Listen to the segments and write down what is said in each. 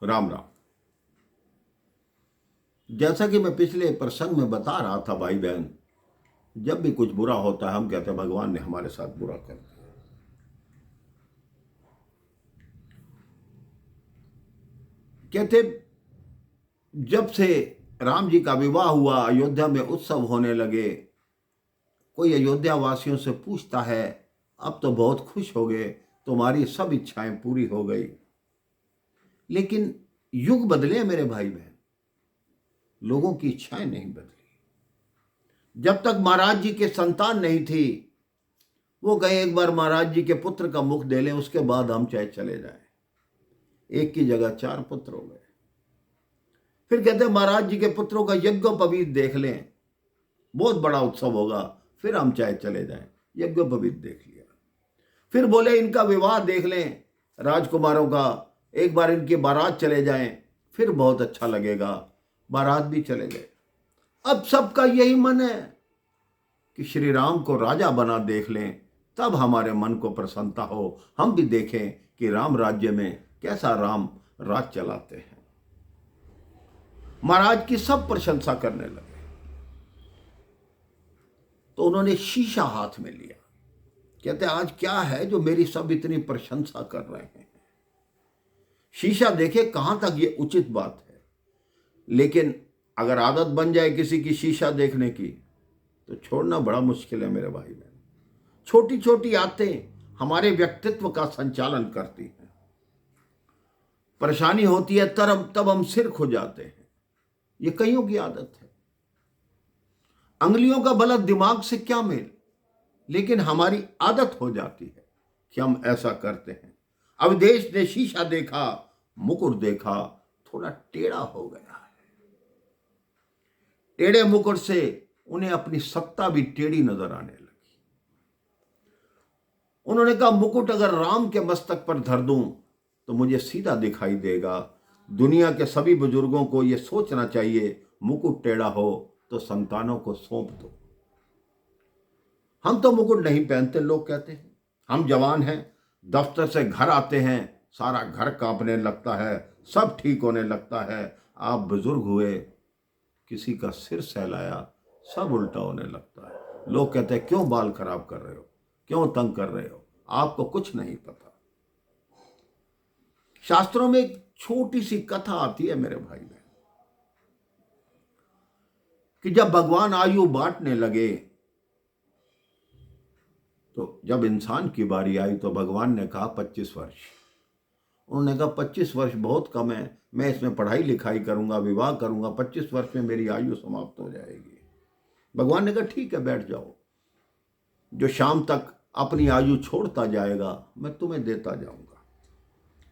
राम राम। जैसा कि मैं पिछले प्रसंग में बता रहा था भाई बहन, जब भी कुछ बुरा होता है हम कहते हैं भगवान ने हमारे साथ बुरा कर दिया। कहते जब से राम जी का विवाह हुआ, अयोध्या में उत्सव होने लगे, कोई अयोध्या वासियों से पूछता है अब तो बहुत खुश हो गए, तुम्हारी सब इच्छाएं पूरी हो गई। लेकिन युग बदले मेरे भाई बहन, लोगों की इच्छाएं नहीं बदली। जब तक महाराज जी के संतान नहीं थी, वो गए एक बार महाराज जी के पुत्र का मुख दे लें, उसके बाद हम चाहे चले जाएं। एक की जगह 4 पुत्र हो गए। फिर कहते महाराज जी के पुत्रों का यज्ञोपवीत देख लें, बहुत बड़ा उत्सव होगा, फिर हम चाहे चले जाएं। यज्ञोपवीत देख लिया। फिर बोले इनका विवाह देख लें राजकुमारों का, एक बार इनकी बारात चले जाएं, फिर बहुत अच्छा लगेगा। बारात भी चले गए। अब सबका यही मन है कि श्री राम को राजा बना देख लें, तब हमारे मन को प्रसन्नता हो, हम भी देखें कि राम राज्य में कैसा राम राज चलाते हैं। महाराज की सब प्रशंसा करने लगे। तो उन्होंने शीशा हाथ में लिया। कहते आज क्या है जो मेरी सब इतनी प्रशंसा कर रहे हैं। शीशा देखे कहां तक ये उचित बात है, लेकिन अगर आदत बन जाए किसी की शीशा देखने की तो छोड़ना बड़ा मुश्किल है मेरे भाई बहन। छोटी छोटी आदतें हमारे व्यक्तित्व का संचालन करती हैं। परेशानी होती है तब हम सिर खो जाते हैं। ये कईयों की आदत है। अंगुलियों का बल दिमाग से क्या मेल, लेकिन हमारी आदत हो जाती है कि हम ऐसा करते हैं। अवधेश ने शीशा देखा, मुकुट देखा, थोड़ा टेढ़ा हो गया है। टेढ़े मुकुट से उन्हें अपनी सत्ता भी टेढ़ी नजर आने लगी। उन्होंने कहा मुकुट अगर राम के मस्तक पर धर दूं तो मुझे सीधा दिखाई देगा। दुनिया के सभी बुजुर्गों को यह सोचना चाहिए मुकुट टेढ़ा हो तो संतानों को सौंप दो। हम तो मुकुट नहीं पहनते, लोग कहते हैं। हम जवान हैं, दफ्तर से घर आते हैं, सारा घर कांपने लगता है, सब ठीक होने लगता है। आप बुजुर्ग हुए, किसी का सिर सहलाया, सब उल्टा होने लगता है। लोग कहते हैं क्यों बाल खराब कर रहे हो, क्यों तंग कर रहे हो, आपको कुछ नहीं पता। शास्त्रों में एक छोटी सी कथा आती है मेरे भाई बहन, कि जब भगवान आयु बांटने लगे तो जब इंसान की बारी आई तो भगवान ने कहा 25 वर्ष। उन्होंने कहा 25 वर्ष बहुत कम है, मैं इसमें पढ़ाई लिखाई करूंगा, विवाह करूंगा, 25 वर्ष में मेरी आयु समाप्त हो जाएगी। भगवान ने कहा ठीक है बैठ जाओ, जो शाम तक अपनी आयु छोड़ता जाएगा मैं तुम्हें देता जाऊंगा।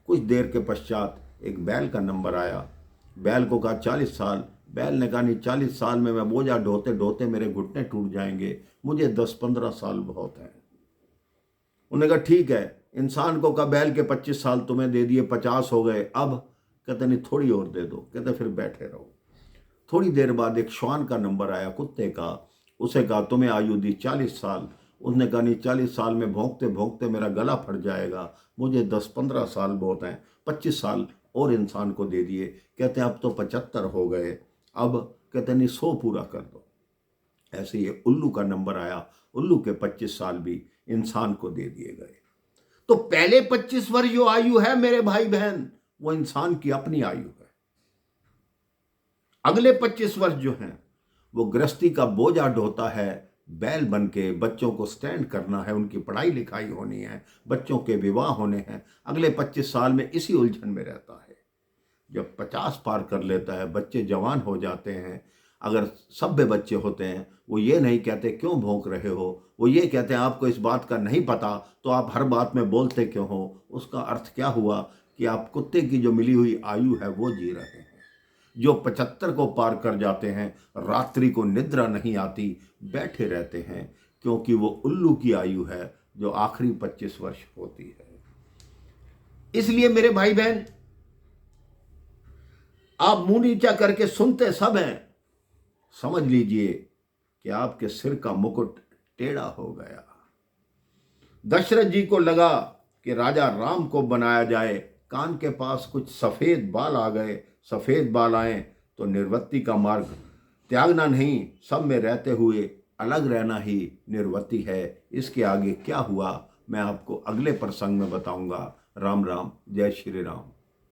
कुछ देर के पश्चात एक बैल का नंबर आया। बैल को कहा 40 साल। बैल ने कहा नहीं, 40 साल में मैं बोझा ढोते ढोते मेरे घुटने टूट जाएंगे, मुझे 10-15 साल बहुत है। उन्होंने कहा ठीक है। इंसान को कहा बैल के 25 साल तुम्हें दे दिए, 50 हो गए, अब कहते नहीं थोड़ी और दे दो। कहते फिर बैठे रहो। थोड़ी देर बाद एक श्वान का नंबर आया, कुत्ते का। उसे कहा तुम्हें आयु दी 40 साल। उसने कहा नहीं, 40 साल में भौंकते भौंकते मेरा गला फट जाएगा, मुझे 10-15 साल बहुत हैं, 25 साल और इंसान को दे दिए। कहते हैं अब तो 75 हो गए, अब कहते नहीं 100 पूरा कर दो। ऐसे ही उल्लू का नंबर आया, उल्लू के 25 साल भी इंसान को दे दिए गए। तो पहले 25 वर्ष जो आयु है मेरे भाई बहन, वो इंसान की अपनी आयु है। अगले 25 वर्ष जो हैं वो गृहस्थी का बोझा ढोता है, बैल बन के बच्चों को स्टैंड करना है, उनकी पढ़ाई लिखाई होनी है, बच्चों के विवाह होने हैं। अगले 25 साल में इसी उलझन में रहता है। जब 50 पार कर लेता है, बच्चे जवान हो जाते हैं, अगर सभ्य बच्चे होते हैं, वो ये नहीं कहते क्यों भौंक रहे हो, वो ये कहते हैं आपको इस बात का नहीं पता तो आप हर बात में बोलते क्यों हो। उसका अर्थ क्या हुआ कि आप कुत्ते की जो मिली हुई आयु है वो जी रहे हैं। जो 75 को पार कर जाते हैं, रात्रि को निद्रा नहीं आती, बैठे रहते हैं, क्योंकि वो उल्लू की आयु है जो आखिरी 25 वर्ष होती है। इसलिए मेरे भाई बहन, आप मुंह नीचा करके सुनते सब हैं, समझ लीजिए कि आपके सिर का मुकुट टेढ़ा हो गया। दशरथ जी को लगा कि राजा राम को बनाया जाए कान के पास कुछ सफ़ेद बाल आ गए, सफ़ेद बाल आए तो निर्वृत्ति का मार्ग त्यागना नहीं, सब में रहते हुए अलग रहना ही निर्वृत्ति है। इसके आगे क्या हुआ मैं आपको अगले प्रसंग में बताऊंगा। राम राम, जय श्री राम।